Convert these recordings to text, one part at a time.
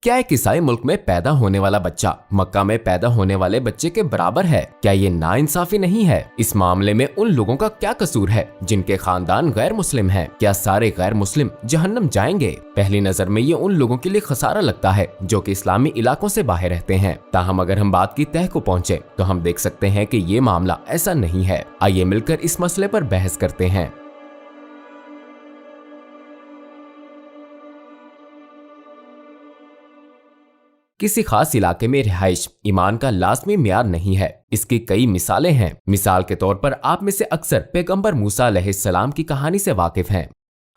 क्या एक ईसाई मुल्क में पैदा होने वाला बच्चा मक्का में पैदा होने वाले बच्चे के बराबर है? क्या ये नाइंसाफी नहीं है? इस मामले में उन लोगों का क्या कसूर है जिनके खानदान गैर मुस्लिम है? क्या सारे गैर मुस्लिम जहन्नम जाएंगे? पहली नजर में ये उन लोगों के लिए खसारा लगता है जो कि इस्लामी इलाकों से बाहर रहते हैं। ताहम अगर हम बात की तह को पहुँचे तो हम देख सकते हैं कि ये मामला ऐसा नहीं है। आइए मिलकर इस मसले पर बहस करते हैं। किसी खास इलाके में रिहाइश ईमान का लाजमी मियार नहीं है। इसकी कई मिसालें हैं। मिसाल के तौर पर आप में से अक्सर पैगंबर मूसा अलैहिस्सलाम की कहानी से वाकिफ हैं।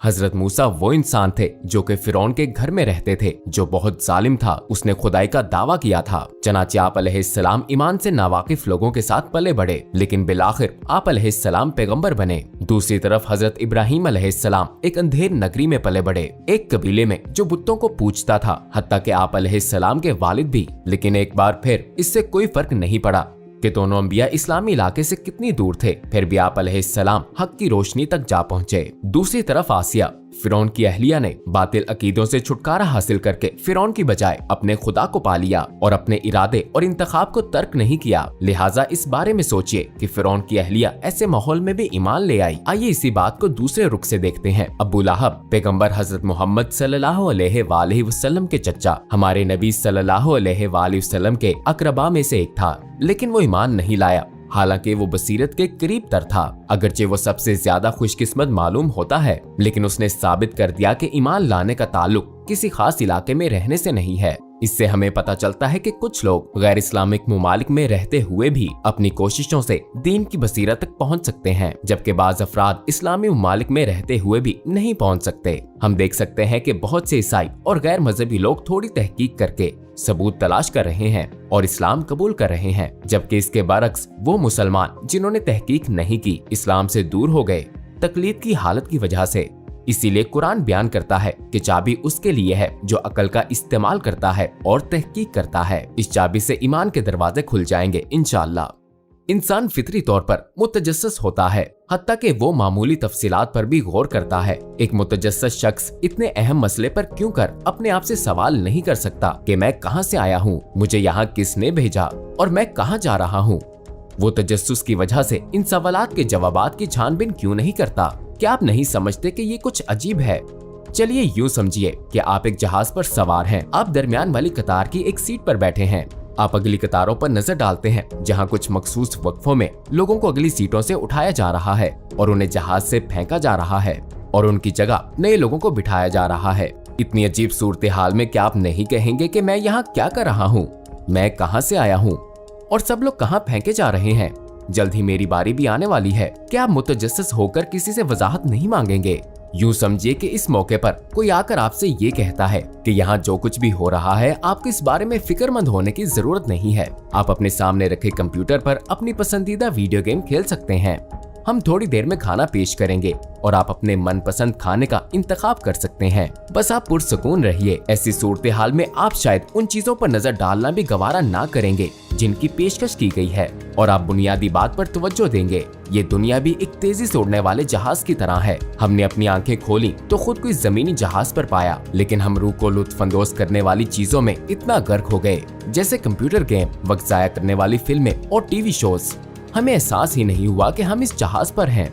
हजरत मूसा वो इंसान थे जो कि फिरौन के घर में रहते थे, जो बहुत जालिम था। उसने खुदाई का दावा किया था। चनाचे आप अलैहिस्सलाम ईमान से नावाकिफ लोगों के साथ पले बढ़े, लेकिन बिलाखिर आप अलैहिस्सलाम पैगंबर बने। दूसरी तरफ हजरत इब्राहिम अलैहिस्सलाम एक अंधेर नगरी में पले बढ़े, एक कबीले में जो बुतों को पूजता था, हत्ता कि आप अलैहिस्सलाम के वालिद भी। लेकिन एक बार फिर इससे कोई फर्क नहीं पड़ा कि दोनों अंबिया इस्लामी इलाके से कितनी दूर थे, फिर भी आप अलैहिस्सलाम हक की रोशनी तक जा पहुंचे। दूसरी तरफ आसिया फिरौन की अहलिया ने बातिल अकीदों से छुटकारा हासिल करके फिरौन की बजाय अपने खुदा को पा लिया और अपने इरादे और इंतखाब को तर्क नहीं किया। लिहाजा इस बारे में सोचिए कि फिरौन की अहलिया ऐसे माहौल में भी ईमान ले आई। आइए इसी बात को दूसरे रुख से देखते हैं। अबू लहब पैगंबर हजरत मोहम्मद सल्लल्लाहु अलैहि वसल्लम के चचा, हमारे नबी सल्लल्लाहु अलैहि वसल्लम के अकरबा में से एक था, लेकिन वो ईमान नहीं लाया। हालांकि वो बसीरत के करीब तर था। अगरचे वो सबसे ज्यादा खुशकिस्मत मालूम होता है, लेकिन उसने साबित कर दिया कि ईमान लाने का ताल्लुक किसी खास इलाके में रहने से नहीं है। इससे हमें पता चलता है कि कुछ लोग गैर इस्लामिक मुमालिक में रहते हुए भी अपनी कोशिशों से दीन की बसीरत तक पहुंच सकते हैं, जबकि बाज अफराद इस्लामी मुमालिक में रहते हुए भी नहीं पहुंच सकते। हम देख सकते हैं कि बहुत से ईसाई और गैर मजहबी लोग थोड़ी तहकीक करके सबूत तलाश कर रहे हैं और इस्लाम कबूल कर रहे हैं, जबकि इसके बरक्स वो मुसलमान जिन्होंने तहकीक नहीं की इस्लाम से दूर हो गए तकलीद की हालत की वजह से। इसीलिए कुरान बयान करता है कि चाबी उसके लिए है जो अकल का इस्तेमाल करता है और तहकीक करता है। इस चाबी से ईमान के दरवाजे खुल जाएंगे इंशाअल्लाह। इंसान फितरी तौर पर मुतजस्सिस होता है, हत्ता कि वो मामूली तफसीलात पर भी गौर करता है। एक मुतजस्सिस शख्स इतने अहम मसले पर क्यों कर अपने आप से सवाल नहीं कर सकता कि मैं कहां से आया हूं, मुझे यहाँ किसने भेजा और मैं कहां जा रहा हूं। वो तजस्सुस की वजह से इन सवालात के जवाबात की छानबीन क्यों नहीं करता? क्या आप नहीं समझते कि ये कुछ अजीब है? चलिए यूं समझिए कि आप एक जहाज पर सवार हैं। आप दरमियान वाली कतार की एक सीट पर बैठे हैं। आप अगली कतारों पर नजर डालते हैं जहां कुछ मखसूस वक्फों में लोगों को अगली सीटों से उठाया जा रहा है और उन्हें जहाज से फेंका जा रहा है और उनकी जगह नए लोगों को बिठाया जा रहा है। इतनी अजीब सूरत हाल में क्या आप नहीं कहेंगे कि मैं यहाँ क्या कर रहा हूँ, मैं कहाँ से आया हूँ और सब लोग कहाँ फेंके जा रहे हैं? जल्द ही मेरी बारी भी आने वाली है। क्या आप मुतजस्सिस होकर किसी से वजाहत नहीं मांगेंगे? यूं समझिए कि इस मौके पर कोई आकर आपसे ये कहता है कि यहाँ जो कुछ भी हो रहा है आपको इस बारे में फिक्रमंद होने की जरूरत नहीं है। आप अपने सामने रखे कंप्यूटर पर अपनी पसंदीदा वीडियो गेम खेल सकते हैं। हम थोड़ी देर में खाना पेश करेंगे और आप अपने मनपसंद खाने का इंतखाब कर सकते हैं। बस आप पुरसुकून रहिए। ऐसी सूरत हाल में आप शायद उन चीजों पर नजर डालना भी गवारा ना करेंगे जिनकी पेशकश की गई है और आप बुनियादी बात पर तवज्जो देंगे। ये दुनिया भी एक तेजी से उड़ने वाले जहाज की तरह है। हमने अपनी आंखें खोली तो खुद को इस जमीनी जहाज पर पाया, लेकिन हम रूह को लुत्फानंदोज करने वाली चीजों में इतना गर्क हो गए जैसे कंप्यूटर गेम, वक्त जाया करने वाली फिल्में और टीवी शोज। हमें एहसास ही नहीं हुआ कि हम इस जहाज पर हैं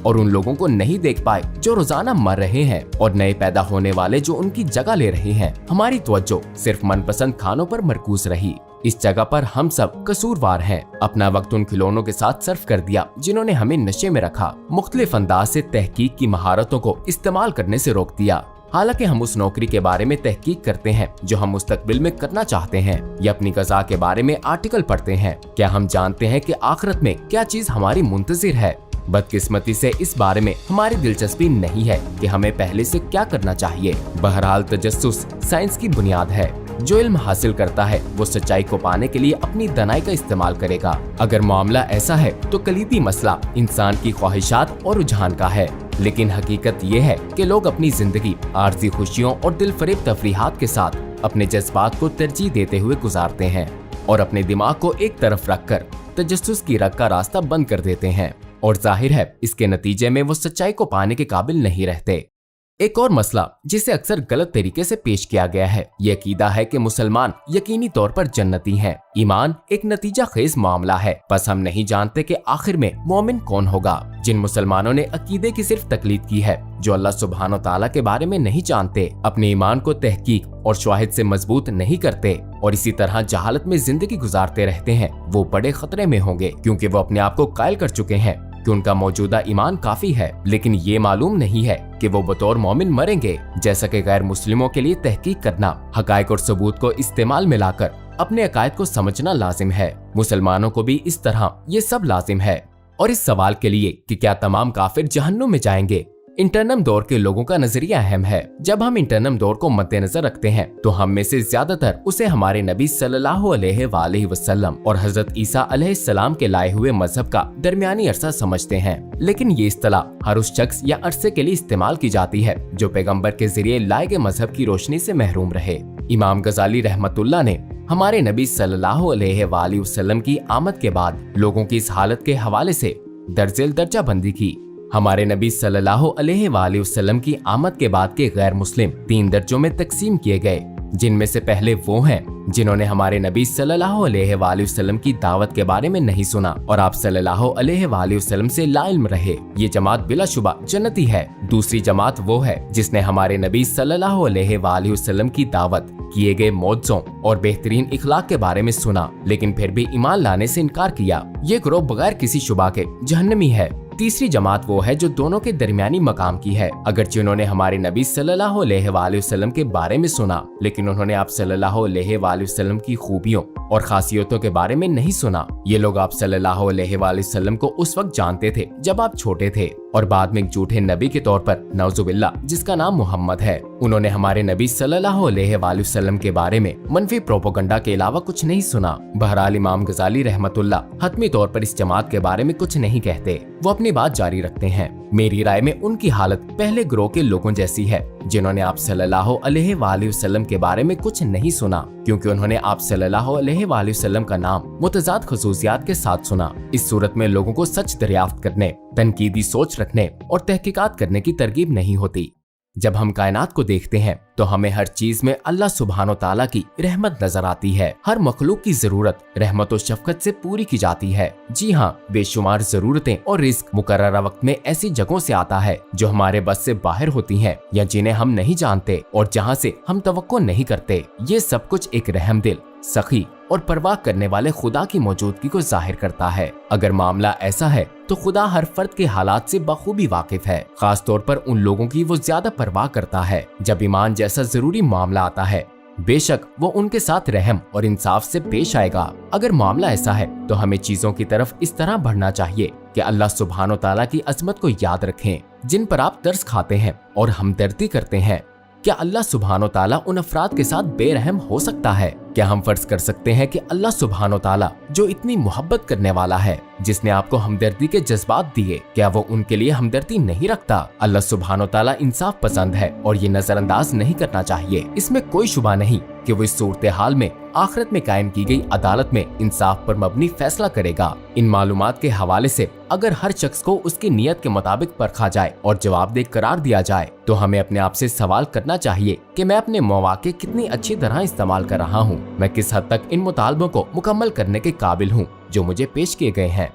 और उन लोगों को नहीं देख पाए जो रोजाना मर रहे हैं और नए पैदा होने वाले जो उनकी जगह ले रहे हैं। हमारी तवज्जो सिर्फ मनपसंद खानों पर मरकूज रही। इस जगह पर हम सब कसूरवार हैं। अपना वक्त उन खिलौनों के साथ सर्फ कर दिया जिन्होंने हमें नशे में रखा, मुख्तलिफ अंदाज से तहकीक की महारतों को इस्तेमाल करने से रोक दिया। हालांकि हम उस नौकरी के बारे में तहकीक करते हैं जो हम मुस्तकबिल में करना चाहते हैं या अपनी ग़ज़ा के बारे में आर्टिकल पढ़ते हैं। क्या हम जानते हैं कि आखिरत में क्या चीज हमारी मुंतज़िर है? बदकिस्मती से इस बारे में हमारी दिलचस्पी नहीं है कि हमें पहले से क्या करना चाहिए। बहरहाल तजस्सुस साइंस की बुनियाद है। जो इल्म हासिल करता है वो सच्चाई को पाने के लिए अपनी दानाई का इस्तेमाल करेगा। अगर मामला ऐसा है तो कलीदी मसला इंसान की ख्वाहिशात और रुझान का है, लेकिन हकीकत ये है कि लोग अपनी जिंदगी आर्जी खुशियों और दिलफरेब तफरीहात के साथ अपने जज्बात को तरजीह देते हुए गुजारते हैं और अपने दिमाग को एक तरफ रखकर तजस्सुस की रग का रास्ता बंद कर देते हैं और जाहिर है इसके नतीजे में वो सच्चाई को पाने के काबिल नहीं रहते। एक और मसला जिसे अक्सर गलत तरीके से पेश किया गया है, ये अकीदा है कि मुसलमान यकीनी तौर पर जन्नती हैं। ईमान एक नतीजा खेज मामला है, बस हम नहीं जानते कि आखिर में मोमिन कौन होगा। जिन मुसलमानों ने अकीदे की सिर्फ तकलीद की है, जो अल्लाह सुब्हानो ताला के बारे में नहीं जानते, अपने ईमान को तहकीक और शवाहिद से मजबूत नहीं करते और इसी तरह जहालत में जिंदगी गुजारते रहते हैं, वो बड़े खतरे में होंगे, क्योंकि वो अपने आप को कायल कर चुके हैं कि उनका मौजूदा ईमान काफी है, लेकिन ये मालूम नहीं है कि वो बतौर मोमिन मरेंगे। जैसा कि गैर मुस्लिमों के लिए तहकीक करना, हकायक और सबूत को इस्तेमाल में लाकर अपने अकायद को समझना लाजिम है, मुसलमानों को भी इस तरह ये सब लाजिम है। और इस सवाल के लिए कि क्या तमाम काफिर जहन्नुम में जाएंगे, इंटरनम दौर के लोगों का नजरिया अहम है। जब हम इंटरनम दौर को मद्देनजर रखते हैं तो हम में से ज्यादातर उसे हमारे नबी सल्लल्लाहु अलैहि वसल्लम और हजरत ईसा अलैहिस्सलाम के लाए हुए मजहब का दरमियानी अरसा समझते हैं। लेकिन ये इस्तिलाह हर उस शख्स या अरसे के लिए इस्तेमाल की जाती है जो पैगम्बर के जरिए लाए गए मजहब की रोशनी से महरूम रहे। इमाम गजाली रहमतुल्लाह ने हमारे नबी सल्लल्लाहु अलैहि वसल्लम की आमद के बाद लोगों की इस हालत के हवाले से दर्जेल दर्जा बंदी की। हमारे नबी सल्लल्लाहु अलैहि वसल्लम की आमद के बाद के गैर मुस्लिम 3 दर्जों में तकसीम किए गए, जिनमें से पहले वो हैं जिन्होंने हमारे नबी सल्लल्लाहु अलैहि वसल्लम की दावत के बारे में नहीं सुना और आप सल्लल्लाहु अलैहि वसल्लम से लाइल्म रहे। ये जमात बिलाशुबा जन्नती है। दूसरी जमात वो है जिसने हमारे नबी सल्लल्लाहु अलैहि वसल्लम की दावत, किए गए मौजज़ों और बेहतरीन इखलाक के बारे में सुना, लेकिन फिर भी ईमान लाने से इनकार किया। ये ग्रोह बगैर किसी शुबा के जहन्नमी है। तीसरी जमात वो है जो दोनों के दरमियानी मकाम की है, अगरचे उन्होंने हमारे नबी सल्लल्लाहु अलैहि वसल्लम के बारे में सुना, लेकिन उन्होंने आप सल्लल्लाहु अलैहि वसल्लम की खूबियों और खासियतों के बारे में नहीं सुना। ये लोग आप सल्लल्लाहु अलैहि वसल्लम को उस वक्त जानते थे जब आप छोटे थे और बाद में एक झूठे नबी के तौर पर, नौजुबिल्लाह, जिसका नाम मोहम्मद है, उन्होंने हमारे नबी सल्लल्लाहु अलैहि वसल्लम के बारे में मनफी प्रोपोगंडा के अलावा कुछ नहीं सुना। बहरहाल इमाम गजाली रहमतुल्लाह हतमी तौर पर इस जमात के बारे में कुछ नहीं कहते, वो अपनी बात जारी रखते हैं। मेरी राय में उनकी हालत पहले ग्रोह के लोगों जैसी है जिन्होंने आप सल्लल्लाहु अलैहि वसल्लम के बारे में कुछ नहीं सुना, क्योंकि उन्होंने आप सल्लल्लाहु अलैहि वसल्लम का नाम मुतजाद खसूसियात के साथ सुना। इस सूरत में लोगों को सच दरियाफ्त करने, तनकीदी सोच रखने और तहकीकात करने की तरगीब नहीं होती। जब हम कायनात को देखते हैं तो हमें हर चीज में अल्लाह सुब्हानो ताला की रहमत नजर आती है। हर मखलूक की जरूरत रहमत और शफकत से पूरी की जाती है। जी हाँ, बेशुमार जरूरतें और रिस्क मुकर्ररा वक्त में ऐसी जगहों से आता है जो हमारे बस से बाहर होती हैं या जिन्हें हम नहीं जानते और जहाँ से हम तवक्को नहीं करते। ये सब कुछ एक रहमदिल, सखी और परवाह करने वाले खुदा की मौजूदगी को जाहिर करता है। अगर मामला ऐसा है तो खुदा हर फर्द के हालात से बखूबी वाकिफ है, खास तौर पर उन लोगों की वो ज्यादा परवाह करता है। जब ईमान जैसा जरूरी मामला आता है, बेशक वो उनके साथ रहम और इंसाफ से पेश आएगा। अगर मामला ऐसा है तो हमें चीजों की तरफ इस तरह बढ़ना चाहिए कि अल्लाह सुब्हानो ताला की अजमत को याद रखें जिन पर आप तरस खाते हैं और हमदर्दी करते हैं। क्या अल्लाह सुब्हानो ताला उन अफराद के साथ बेरहम हो सकता है? क्या हम फर्ज कर सकते हैं कि अल्लाह सुब्हानो ताला जो इतनी मोहब्बत करने वाला है, जिसने आपको हमदर्दी के जज्बात दिए, क्या वो उनके लिए हमदर्दी नहीं रखता? अल्लाह सुब्हानो ताला इंसाफ पसंद है और ये नजरअंदाज नहीं करना चाहिए। इसमें कोई शुबा नहीं कि वो इस सूरत हाल में आखिरत में कायम की गई अदालत में इंसाफ पर मबनी फैसला करेगा। इन मालूमात के हवाले से अगर हर शख्स को उसकी नीयत के मुताबिक परखा जाए और जवाबदेह करार दिया जाए तो हमें अपने आप से सवाल करना चाहिए कि मैं अपने मौवाक़े कितनी अच्छी तरह इस्तेमाल कर रहा हूँ। मैं किस हद तक इन मुतालबों को मुकम्मल करने के काबिल हूँ जो मुझे पेश किए गए हैं।